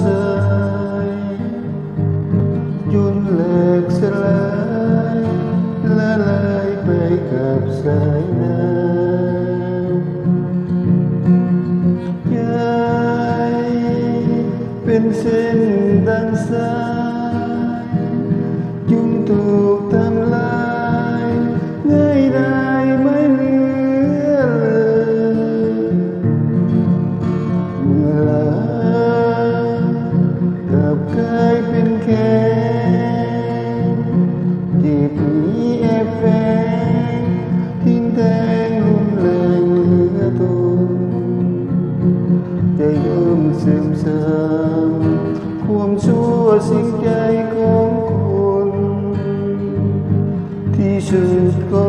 สายจนแหลกสลายละลายไปกับสายน้ำใจเป็นเส้นดังสายจุงถูกทำลายง่ายได้ไม่เหลือเลยเมื่อลากับกลายเป็นแค่จีบมีแอบแฝงทิ้งแทงรุนแรงเหลือทนใจเริ่มเสื่อมทรามความชั่วสิ้นใจของคนที่สุดก็